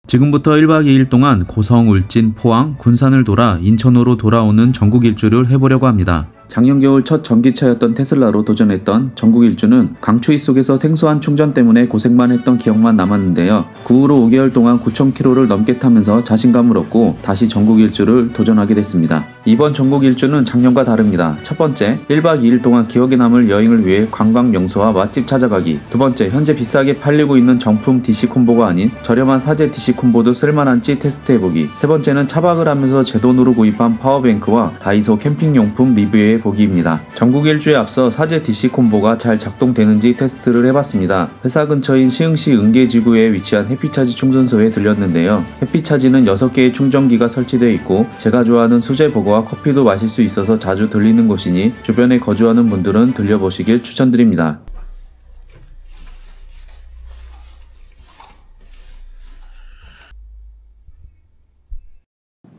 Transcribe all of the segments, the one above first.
지금부터 1박 2일 동안 고성, 울진, 포항, 군산을 돌아 인천으로 돌아오는 전국 일주를 해보려고 합니다. 작년 겨울 첫 전기차였던 테슬라로 도전했던 전국 일주는 강추위 속에서 생소한 충전 때문에 고생만 했던 기억만 남았는데요. 그 후로 5개월 동안 9,000km를 넘게 타면서 자신감을 얻고 다시 전국 일주를 도전하게 됐습니다. 이번 전국 일주는 작년과 다릅니다. 첫 번째, 1박 2일 동안 기억에 남을 여행을 위해 관광 명소와 맛집 찾아가기. 두 번째, 현재 비싸게 팔리고 있는 정품 DC 콤보가 아닌 저렴한 사제 DC 콤보도 쓸만한지 테스트해보기. 세 번째는 차박을 하면서 제 돈으로 구입한 파워뱅크와 다이소 캠핑용품 리뷰해 보기입니다. 전국 일주에 앞서 사제 DC 콤보가 잘 작동되는지 테스트를 해봤습니다. 회사 근처인 시흥시 은계지구에 위치한 해피차지 충전소에 들렸는데요. 해피차지는 6개의 충전기가 설치되어 있고 제가 좋아하는 수제버거와 커피도 마실 수 있어서 자주 들리는 곳이니 주변에 거주하는 분들은 들려보시길 추천드립니다.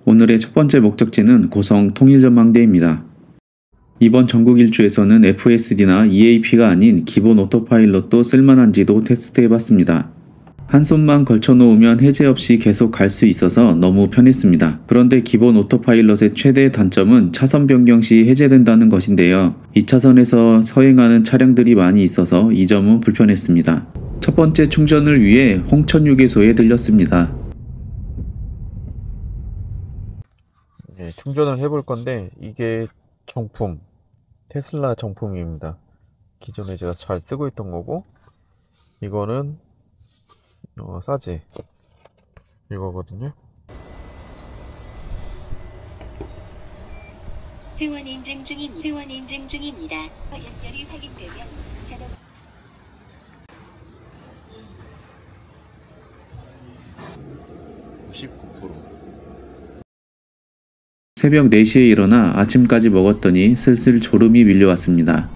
오늘의 첫 번째 목적지는 고성 통일전망대입니다. 이번 전국 일주에서는 FSD나 EAP가 아닌 기본 오토파일럿도 쓸만한지도 테스트해봤습니다. 한 손만 걸쳐놓으면 해제 없이 계속 갈 수 있어서 너무 편했습니다. 그런데 기본 오토파일럿의 최대 단점은 차선 변경 시 해제된다는 것인데요. 2차선에서 서행하는 차량들이 많이 있어서 이 점은 불편했습니다. 첫 번째 충전을 위해 홍천휴게소에 들렸습니다. 충전을 해볼 건데 이게 정품 테슬라 정품입니다. 기존에 제가 잘 쓰고 있던 거고 이거는 사제 이거거든요. 회원 인증 중입니다. 연결이 확인되면 자동 99%. 새벽 4시에 일어나 아침까지 먹었더니 슬슬 졸음이 밀려왔습니다.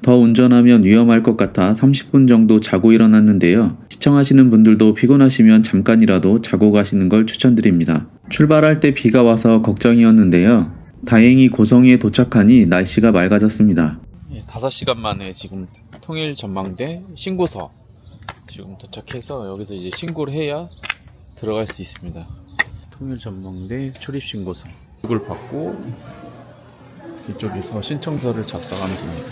더 운전하면 위험할 것 같아 30분 정도 자고 일어났는데요. 시청하시는 분들도 피곤하시면 잠깐이라도 자고 가시는 걸 추천드립니다. 출발할 때 비가 와서 걱정이었는데요. 다행히 고성에 도착하니 날씨가 맑아졌습니다. 5시간 만에 지금 통일전망대 신고서 지금 도착해서 여기서 이제 신고를 해야 들어갈 수 있습니다. 통일전망대 출입신고서 이걸 받고 이쪽에서 신청서를 작성하면 됩니다.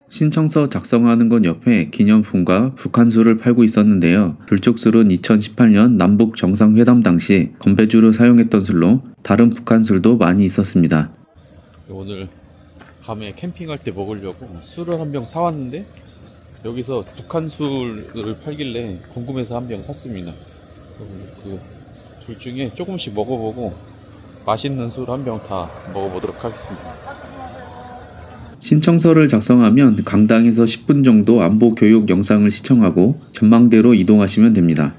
신청서 작성하는 건 옆에 기념품과 북한술을 팔고 있었는데요. 불촉술은 2018년 남북 정상회담 당시 건배주로 사용했던 술로 다른 북한술도 많이 있었습니다. 오늘 밤에 캠핑할 때 먹으려고 술을 한 병 사왔는데 여기서 북한술을 팔길래 궁금해서 한 병 샀습니다. 그 둘 중에 조금씩 먹어보고 맛있는 술 한 병 다 먹어보도록 하겠습니다. 신청서를 작성하면 강당에서 10분 정도 안보 교육 영상을 시청하고 전망대로 이동하시면 됩니다.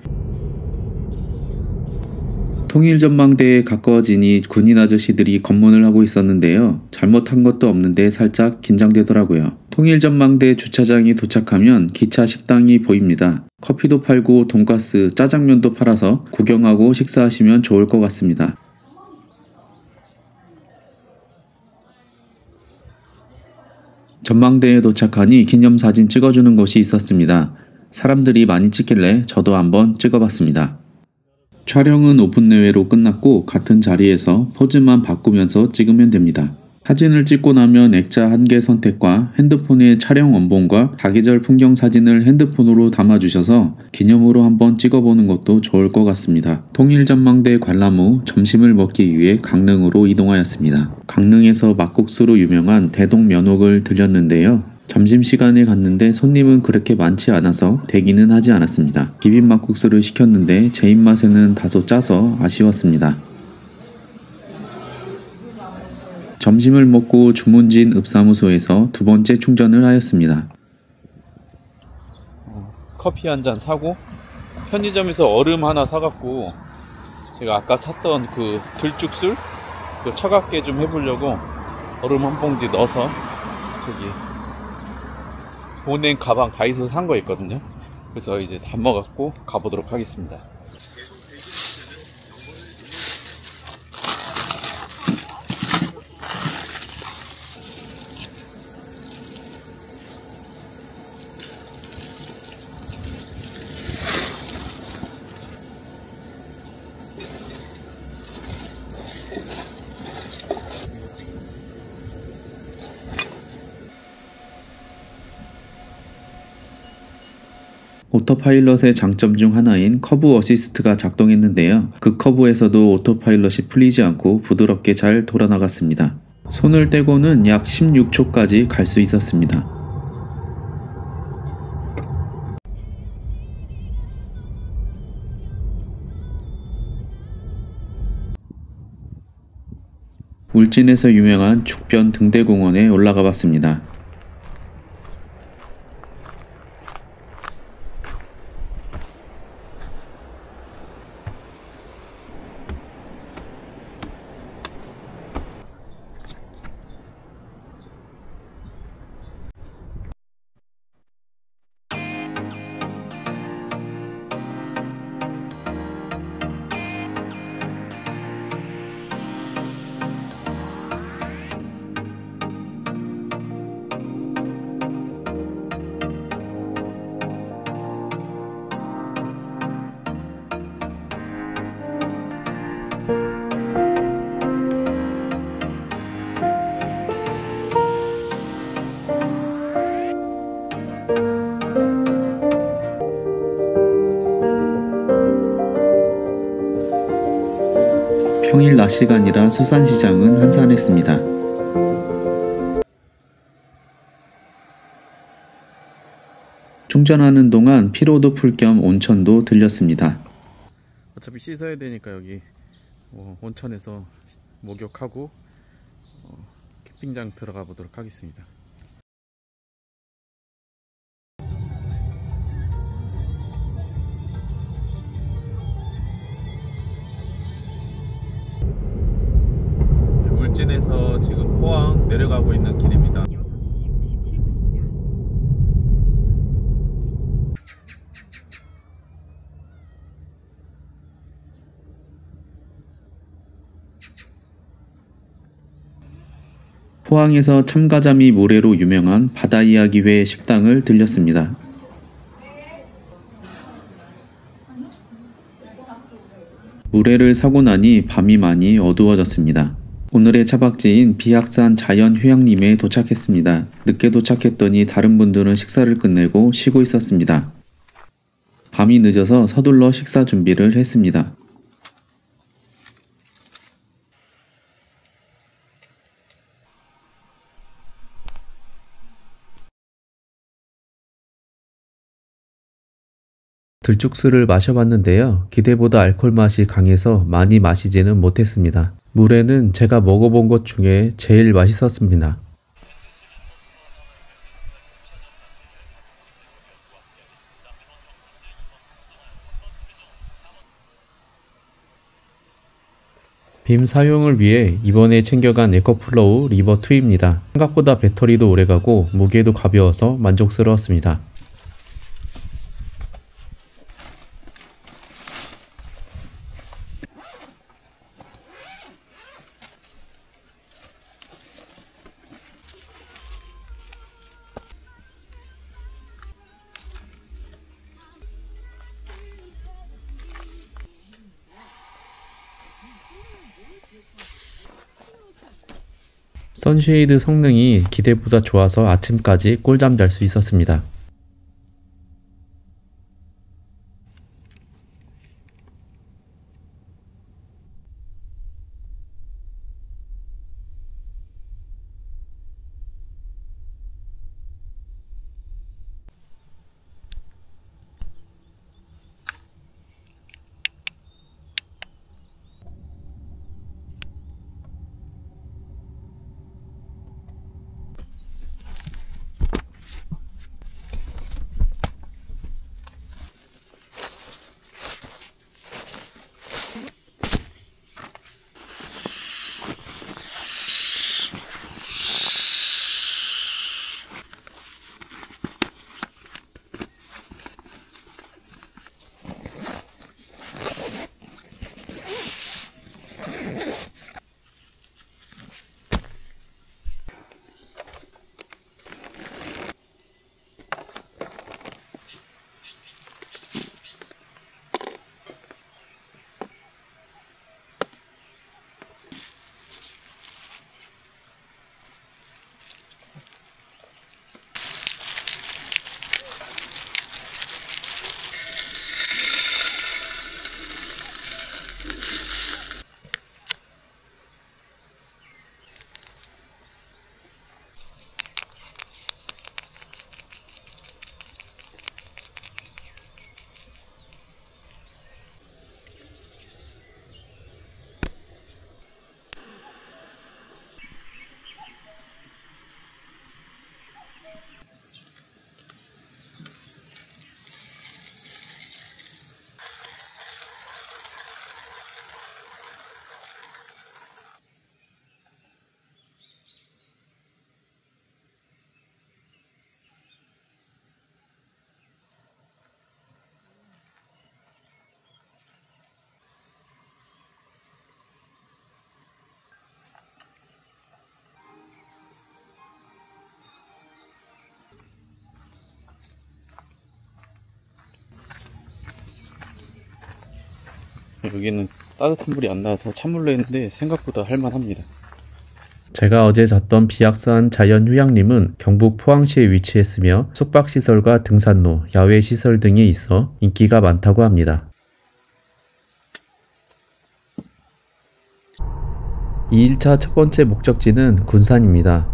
통일전망대에 가까워지니 군인 아저씨들이 검문을 하고 있었는데요. 잘못한 것도 없는데 살짝 긴장되더라고요. 통일전망대 주차장에 도착하면 기차 식당이 보입니다. 커피도 팔고 돈가스, 짜장면도 팔아서 구경하고 식사하시면 좋을 것 같습니다. 전망대에 도착하니 기념사진 찍어주는 곳이 있었습니다. 사람들이 많이 찍길래 저도 한번 찍어봤습니다. 촬영은 5분 내외로 끝났고 같은 자리에서 포즈만 바꾸면서 찍으면 됩니다. 사진을 찍고 나면 액자 1개 선택과 핸드폰의 촬영 원본과 사계절 풍경 사진을 핸드폰으로 담아주셔서 기념으로 한번 찍어보는 것도 좋을 것 같습니다. 통일전망대 관람 후 점심을 먹기 위해 강릉으로 이동하였습니다. 강릉에서 막국수로 유명한 대동면옥을 들렸는데요. 점심시간에 갔는데 손님은 그렇게 많지 않아서 대기는 하지 않았습니다. 비빔막국수를 시켰는데 제 입맛에는 다소 짜서 아쉬웠습니다. 점심을 먹고 주문진 읍사무소에서 두 번째 충전을 하였습니다. 커피 한 잔 사고 편의점에서 얼음 하나 사갖고 제가 아까 샀던 그 들쭉술 그 차갑게 좀 해보려고 얼음 한 봉지 넣어서 저기 보냉 가방 다이소 산 거 있거든요. 그래서 이제 다 먹었고 가보도록 하겠습니다. 오토파일럿의 장점 중 하나인 커브 어시스트가 작동했는데요. 그 커브에서도 오토파일럿이 풀리지 않고 부드럽게 잘 돌아나갔습니다. 손을 떼고는 약 16초까지 갈 수 있었습니다. 울진에서 유명한 죽변 등대공원에 올라가 봤습니다. 평일 낮 시간이라 수산시장은 한산했습니다. 충전하는 동안 피로도 풀 겸 온천도 들렸습니다. 어차피 씻어야 되니까 여기 온천에서 목욕하고 캠핑장 들어가 보도록 하겠습니다. 울진에서 지금 포항 내려가고 있는 길입니다. 6시 57분입니다. 포항에서 참가자미 물회로 유명한 바다이야기회 식당을 들렸습니다. 물회를 사고 나니 밤이 많이 어두워졌습니다. 오늘의 차박지인 비악산 자연휴양림에 도착했습니다. 늦게 도착했더니 다른 분들은 식사를 끝내고 쉬고 있었습니다. 밤이 늦어서 서둘러 식사 준비를 했습니다. 들쭉술을 마셔봤는데요. 기대보다 알코올 맛이 강해서 많이 마시지는 못했습니다. 물회는 제가 먹어본 것 중에 제일 맛있었습니다. 빔 사용을 위해 이번에 챙겨간 에코플로우 리버2입니다. 생각보다 배터리도 오래가고 무게도 가벼워서 만족스러웠습니다. 선쉐이드 성능이 기대보다 좋아서 아침까지 꿀잠 잘 수 있었습니다. 여기는 따뜻한 물이 안 나와서 찬물로 했는데 생각보다 할만합니다. 제가 어제 잤던 비약산 자연휴양림은 경북 포항시에 위치했으며 숙박시설과 등산로, 야외시설 등이 있어 인기가 많다고 합니다. 2일차 첫 번째 목적지는 군산입니다.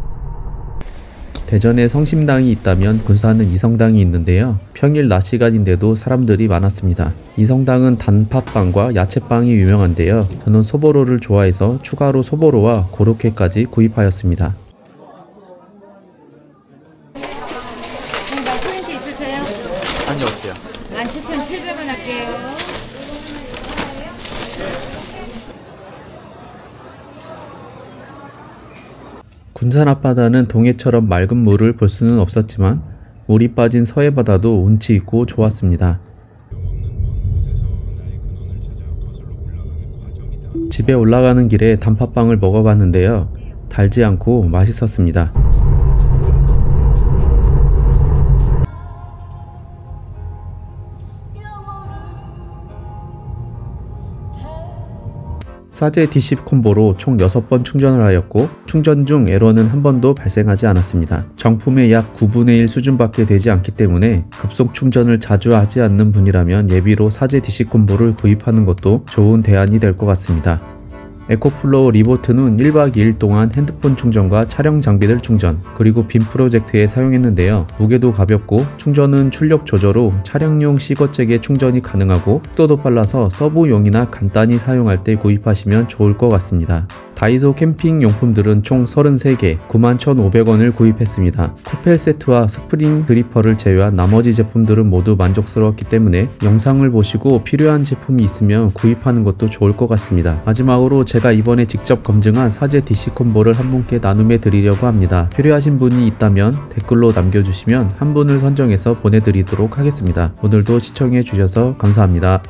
대전에 성심당이 있다면 군산은 이성당이 있는데요. 평일 낮 시간인데도 사람들이 많았습니다. 이성당은 단팥빵과 야채빵이 유명한데요. 저는 소보로를 좋아해서 추가로 소보로와 고로케까지 구입하였습니다. 포인트 있으세요? 아니, 없어요. 17,700원 할게요. 군산 앞바다는 동해처럼 맑은 물을 볼 수는 없었지만 물이 빠진 서해바다도 운치 있고 좋았습니다. 집에 올라가는 길에 단팥빵을 먹어봤는데요. 달지 않고 맛있었습니다. 사제 D10 콤보로 총 6번 충전을 하였고 충전 중 에러는 한 번도 발생하지 않았습니다. 정품의 약 9분의 1 수준밖에 되지 않기 때문에 급속 충전을 자주 하지 않는 분이라면 예비로 사제 D10 콤보를 구입하는 것도 좋은 대안이 될 것 같습니다. 에코플로우 리보트는 1박 2일 동안 핸드폰 충전과 촬영 장비들 충전, 그리고 빔 프로젝트에 사용했는데요. 무게도 가볍고 충전은 출력 조절 후 차량용 C거잭에 충전이 가능하고 속도도 빨라서 서브용이나 간단히 사용할 때 구입하시면 좋을 것 같습니다. 다이소 캠핑 용품들은 총 33개, 91,500원을 구입했습니다. 코펠 세트와 스프링 드리퍼를 제외한 나머지 제품들은 모두 만족스러웠기 때문에 영상을 보시고 필요한 제품이 있으면 구입하는 것도 좋을 것 같습니다. 마지막으로 제가 이번에 직접 검증한 사제 DC 콤보를 한 분께 나눔해 드리려고 합니다. 필요하신 분이 있다면 댓글로 남겨주시면 한 분을 선정해서 보내드리도록 하겠습니다. 오늘도 시청해 주셔서 감사합니다.